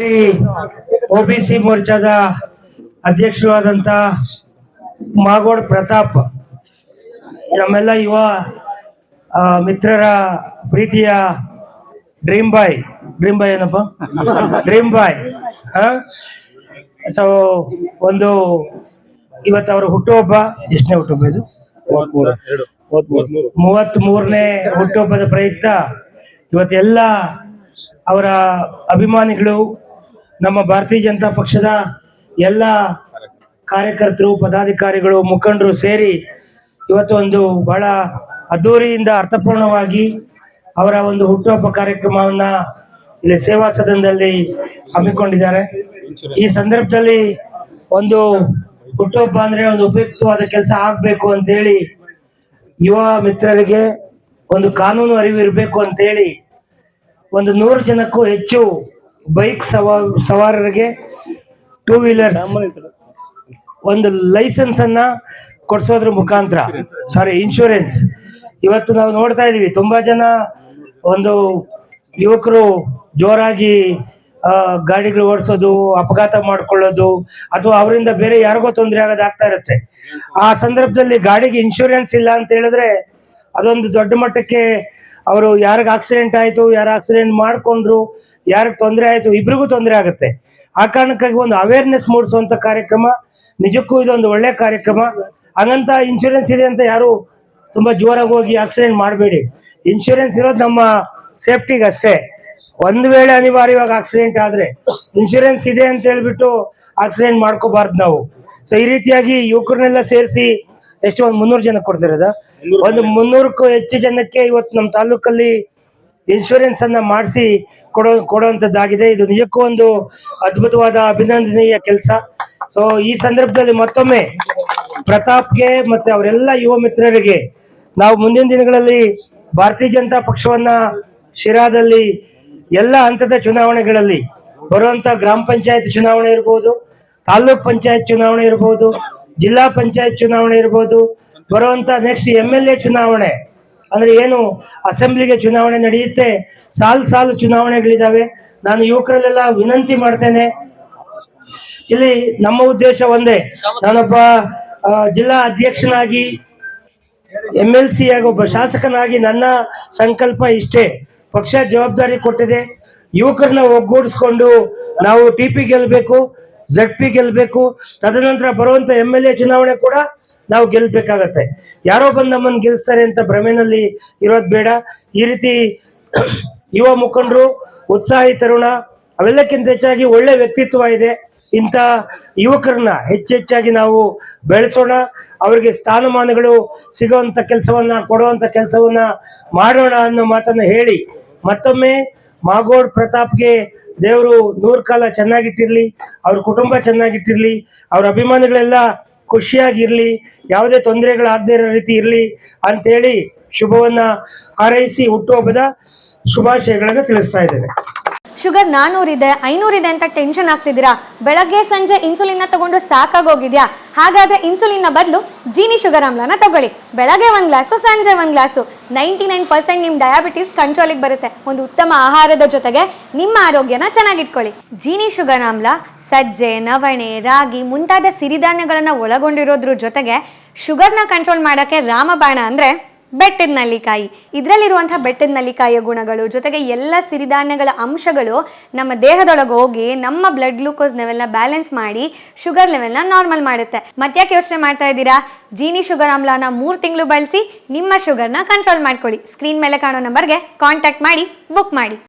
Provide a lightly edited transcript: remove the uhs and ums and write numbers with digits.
ಸೇರಿ ಒಬಿಸಿ ಮೋರ್ಚಾದ ಅಧ್ಯಕ್ಷರು ಆದಂತ ಮಾಗೋಡ್ ಪ್ರತಾಪ್, ನಮ್ಮೆಲ್ಲ ಯುವ ಮಿತ್ರರ ಪ್ರೀತಿಯ ಡ್ರೀಮ್ ಬಾಯ್ ಏನಪ್ಪ ಡ್ರೀಮ್ ಬಾಯ್. ಸೊ ಒಂದು ಇವತ್ತು ಅವರ ಹುಟ್ಟುಹಬ್ಬ, ಎಷ್ಟನೇ ಹುಟ್ಟುಹಬ್ಬ ಇದು? 33ನೇ ಹುಟ್ಟುಹಬ್ಬದ ಪ್ರಯುಕ್ತ ಇವತ್ತೆಲ್ಲ ಅವರ ಅಭಿಮಾನಿಗಳು, ನಮ್ಮ ಭಾರತೀಯ ಜನತಾ ಪಕ್ಷದ ಎಲ್ಲ ಕಾರ್ಯಕರ್ತರು, ಪದಾಧಿಕಾರಿಗಳು, ಮುಖಂಡರು ಸೇರಿ ಇವತ್ತು ಒಂದು ಬಹಳ ಅದ್ದೂರಿಯಿಂದ ಅರ್ಥಪೂರ್ಣವಾಗಿ ಅವರ ಒಂದು ಹುಟ್ಟುಹಬ್ಬ ಕಾರ್ಯಕ್ರಮವನ್ನ ಇಲ್ಲಿ ಸೇವಾ ಸದನದಲ್ಲಿ ಹಮ್ಮಿಕೊಂಡಿದ್ದಾರೆ. ಈ ಸಂದರ್ಭದಲ್ಲಿ ಒಂದು ಹುಟ್ಟುಹಬ್ಬ ಅಂದ್ರೆ ಒಂದು ಉಪಯುಕ್ತವಾದ ಕೆಲಸ ಆಗ್ಬೇಕು ಅಂತ ಹೇಳಿ, ಯುವ ಮಿತ್ರರಿಗೆ ಒಂದು ಕಾನೂನು ಅರಿವು ಇರಬೇಕು ಅಂತ ಹೇಳಿ ಒಂದು 100 ಜನಕ್ಕೂ ಹೆಚ್ಚು ಬೈಕ್ ಸವಾರರಿಗೆ 2 ವೀಲರ್ಸ್ ಒಂದು ಲೈಸೆನ್ಸ್ ಅನ್ನ ಕೊಡಿಸೋದ್ರ ಮುಖಾಂತರ, ಇನ್ಶೂರೆನ್ಸ್. ಇವತ್ತು ನಾವು ನೋಡ್ತಾ ಇದೀವಿ ತುಂಬಾ ಜನ ಒಂದು ಯುವಕರು ಜೋರಾಗಿ ಗಾಡಿಗಳು ಓಡಿಸೋದು, ಅಪಘಾತ ಮಾಡ್ಕೊಳ್ಳೋದು, ಅಥವಾ ಅವರಿಂದ ಬೇರೆ ಯಾರಿಗೋ ತೊಂದರೆ ಆಗೋದಾಗ್ತಾ ಇರುತ್ತೆ. ಆ ಸಂದರ್ಭದಲ್ಲಿ ಗಾಡಿಗೆ ಇನ್ಶೂರೆನ್ಸ್ ಇಲ್ಲ ಅಂತ ಹೇಳಿದ್ರೆ ಅದೊಂದು ದೊಡ್ಡ ಮಟ್ಟಕ್ಕೆ ಅವರು ಯಾರಿಗೆ ಆಕ್ಸಿಡೆಂಟ್ ಆಯ್ತು, ಯಾರು ಆಕ್ಸಿಡೆಂಟ್ ಮಾಡ್ಕೊಂಡ್ರು, ಯಾರಿಗೆ ತೊಂದರೆ ಆಯ್ತು, ಇಬ್ರಿಗೂ ತೊಂದರೆ ಆಗುತ್ತೆ. ಆ ಕಾರಣಕ್ಕಾಗಿ ಒಂದು ಅವೇರ್ನೆಸ್ ಮೂಡಿಸುವಂತ ಕಾರ್ಯಕ್ರಮ, ನಿಜಕ್ಕೂ ಇದೊಂದು ಒಳ್ಳೆ ಕಾರ್ಯಕ್ರಮ. ಹಾಗಂತ ಇನ್ಶೂರೆನ್ಸ್ ಇದೆ ಅಂತ ಯಾರು ತುಂಬಾ ಜೋರಾಗಿ ಹೋಗಿ ಆಕ್ಸಿಡೆಂಟ್ ಮಾಡಬೇಡಿ. ಇನ್ಶೂರೆನ್ಸ್ ಇರೋದು ನಮ್ಮ ಸೇಫ್ಟಿಗೆ ಅಷ್ಟೇ. ಒಂದು ವೇಳೆ ಅನಿವಾರ್ಯವಾಗಿ ಆಕ್ಸಿಡೆಂಟ್ ಆದ್ರೆ ಇನ್ಶೂರೆನ್ಸ್ ಇದೆ ಅಂತ ಹೇಳ್ಬಿಟ್ಟು ಆಕ್ಸಿಡೆಂಟ್ ಮಾಡ್ಕೋಬಾರ್ದು ನಾವು. ಸೊ ಈ ರೀತಿಯಾಗಿ ಯುವಕರನ್ನೆಲ್ಲ ಸೇರಿಸಿ ಎಷ್ಟು ಒಂದು 300 ಜನಕ್ಕೆ ಕೊಡ್ತಿರೋದ, ಒಂದು 300ಕ್ಕೂ ಹೆಚ್ಚು ಜನಕ್ಕೆ ಇವತ್ತು ನಮ್ಮ ತಾಲೂಕಲ್ಲಿ ಇನ್ಶೂರೆನ್ಸ್ ಅನ್ನ ಮಾಡಿಸಿ ಕೊಡುವಂತದ್ದಾಗಿದೆ. ಇದು ನಿಜಕ್ಕೂ ಒಂದು ಅದ್ಭುತವಾದ ಅಭಿನಂದನೀಯ ಕೆಲಸ. ಸೊ ಈ ಸಂದರ್ಭದಲ್ಲಿ ಮತ್ತೊಮ್ಮೆ ಪ್ರತಾಪ್ಗೆ ಮತ್ತೆ ಅವರೆಲ್ಲ ಯುವ ಮಿತ್ರರಿಗೆ ನಾವು ಮುಂದಿನ ದಿನಗಳಲ್ಲಿ ಭಾರತೀಯ ಜನತಾ ಪಕ್ಷವನ್ನ ಶಿರಾದಲ್ಲಿ ಎಲ್ಲ ಹಂತದ ಚುನಾವಣೆಗಳಲ್ಲಿ ಬರುವಂತ ಗ್ರಾಮ ಪಂಚಾಯತ್ ಚುನಾವಣೆ ಇರ್ಬೋದು, ತಾಲೂಕ್ ಪಂಚಾಯತ್ ಚುನಾವಣೆ ಇರ್ಬೋದು, ಜಿಲ್ಲಾ ಪಂಚಾಯತ್ ಚುನಾವಣೆ ಇರ್ಬೋದು, ಬರುವಂತ ನೆಕ್ಸ್ಟ್ MLA ಚುನಾವಣೆ ಅಂದ್ರೆ ಏನು ಅಸೆಂಬ್ಲಿಗೆ ಚುನಾವಣೆ ನಡೆಯುತ್ತೆ, ಸಾಲು ಚುನಾವಣೆಗಳಿದಾವೆ. ನಾನು ಯುವಕರಲ್ಲೆಲ್ಲ ವಿನಂತಿ ಮಾಡ್ತೇನೆ, ಇಲ್ಲಿ ನಮ್ಮ ಉದ್ದೇಶ ಒಂದೇ. ನಾನೊಬ್ಬ ಜಿಲ್ಲಾ ಅಧ್ಯಕ್ಷನಾಗಿ, MLC ಆಗಿ, ಒಬ್ಬ ಶಾಸಕನಾಗಿ ನನ್ನ ಸಂಕಲ್ಪ ಇಷ್ಟೇ. ಪಕ್ಷ ಜವಾಬ್ದಾರಿ ಕೊಟ್ಟಿದೆ, ಯುವಕರನ್ನ ಒಗ್ಗೂಡಿಸ್ಕೊಂಡು ನಾವು TP ಗೆಲ್ಬೇಕು, ZP ಗೆಲ್ಬೇಕು, ತದನಂತರ ಬರುವಂತ MLA ಚುನಾವಣೆ ಕೂಡ ನಾವು ಗೆಲ್ಬೇಕಾಗತ್ತೆ. ಯಾರೋ ಬಂದು ನಮ್ಮನ್ನು ಗೆಲ್ಲಿಸ್ತಾರೆ ಅಂತ ಭ್ರಮೆನಲ್ಲಿ ಇರೋದು ಬೇಡ. ಈ ರೀತಿ ಯುವ ಮುಖಂಡರು, ಉತ್ಸಾಹಿ ತರುಣ, ಅವೆಲ್ಲಕ್ಕಿಂತ ಹೆಚ್ಚಾಗಿ ಒಳ್ಳೆ ವ್ಯಕ್ತಿತ್ವ ಇದೆ. ಇಂಥ ಯುವಕರನ್ನ ಹೆಚ್ಚೆಚ್ಚಾಗಿ ನಾವು ಬೆಳೆಸೋಣ, ಅವರಿಗೆ ಸ್ಥಾನಮಾನಗಳು ಸಿಗುವಂತ ಕೆಲಸವನ್ನ, ಕೊಡುವಂತ ಕೆಲಸವನ್ನ ಮಾಡೋಣ ಅನ್ನೋ ಮಾತನ್ನ ಹೇಳಿ, ಮತ್ತೊಮ್ಮೆ ಮಾಗೋಡ್ ಪ್ರತಾಪ್ಗೆ ದೇವರು 100 ಕಾಲ ಚೆನ್ನಾಗಿಟ್ಟಿರ್ಲಿ, ಅವ್ರ ಕುಟುಂಬ ಚೆನ್ನಾಗಿಟ್ಟಿರ್ಲಿ, ಅವ್ರ ಅಭಿಮಾನಿಗಳೆಲ್ಲ ಖುಷಿಯಾಗಿರ್ಲಿ, ಯಾವುದೇ ತೊಂದರೆಗಳಾಗದೇ ಇರೋ ರೀತಿ ಇರ್ಲಿ ಅಂತೇಳಿ ಶುಭವನ್ನ ಹಾರೈಸಿ ಹುಟ್ಟುಹಬ್ಬದ ಶುಭಾಶಯಗಳನ್ನು ತಿಳಿಸ್ತಾ ಇದ್ದೇನೆ. ಶುಗರ್ 400 ಇದೆ, 500 ಇದೆ ಅಂತ ಟೆನ್ಷನ್ ಆಗ್ತಿದ್ದೀರಾ? ಬೆಳಗ್ಗೆ ಸಂಜೆ ಇನ್ಸುಲಿನ್ ತಗೊಂಡು ಸಾಕಾಗೋಗಿದ್ಯಾ? ಹಾಗಾದ್ರೆ ಇನ್ಸುಲಿನ್ ಬದಲು ಜೀನಿ ಶುಗರ್ ಆಮ್ಲನ ತಗೊಳ್ಳಿ. ಬೆಳಗ್ಗೆ 1 ಗ್ಲಾಸು, ಸಂಜೆ 1 ಗ್ಲಾಸು. 99% ನಿಮ್ಮ ಡಯಾಬಿಟಿಸ್ ಕಂಟ್ರೋಲಿಗೆ ಬರುತ್ತೆ. ಒಂದು ಉತ್ತಮ ಆಹಾರದ ಜೊತೆಗೆ ನಿಮ್ಮ ಆರೋಗ್ಯನ ಚೆನ್ನಾಗಿಟ್ಕೊಳ್ಳಿ. ಜೀನಿ ಶುಗರ್ ಆಮ್ಲ ಸಜ್ಜೆ, ನವಣೆ, ರಾಗಿ ಮುಂತಾದ ಸಿರಿಧಾನ್ಯಗಳನ್ನ ಒಳಗೊಂಡಿರೋದ್ರ ಜೊತೆಗೆ ಶುಗರ್ನ ಕಂಟ್ರೋಲ್ ಮಾಡೋಕ್ಕೆ ರಾಮಬಾಣ ಅಂದ್ರೆ ಬೆಟ್ಟದ ನೆಲ್ಲಿಕಾಯಿ. ಇದರಲ್ಲಿರುವಂತಹ ಬೆಟ್ಟದ ನೆಲ್ಲಿಕಾಯಿಯ ಗುಣಗಳು ಜೊತೆಗೆ ಎಲ್ಲ ಸಿರಿಧಾನ್ಯಗಳ ಅಂಶಗಳು ನಮ್ಮ ದೇಹದೊಳಗೆ ಹೋಗಿ ನಮ್ಮ ಬ್ಲಡ್ ಗ್ಲೂಕೋಸ್ ಲೆವೆಲ್ನ ಬ್ಯಾಲೆನ್ಸ್ ಮಾಡಿ ಶುಗರ್ ಲೆವೆಲ್ನ ನಾರ್ಮಲ್ ಮಾಡುತ್ತೆ. ಮತ್ತ್ಯಾಕೆ ಯೋಚನೆ ಮಾಡ್ತಾ ಇದ್ದೀರಾ? ಜೀನಿ ಶುಗರ್ ಆಮ್ಲನ 3 ತಿಂಗಳು ಬಳಸಿ ನಿಮ್ಮ ಶುಗರ್ನ ಕಂಟ್ರೋಲ್ ಮಾಡ್ಕೊಳ್ಳಿ. ಸ್ಕ್ರೀನ್ ಮೇಲೆ ಕಾಣೋ ನಂಬರ್ಗೆ ಕಾಂಟ್ಯಾಕ್ಟ್ ಮಾಡಿ ಬುಕ್ ಮಾಡಿ.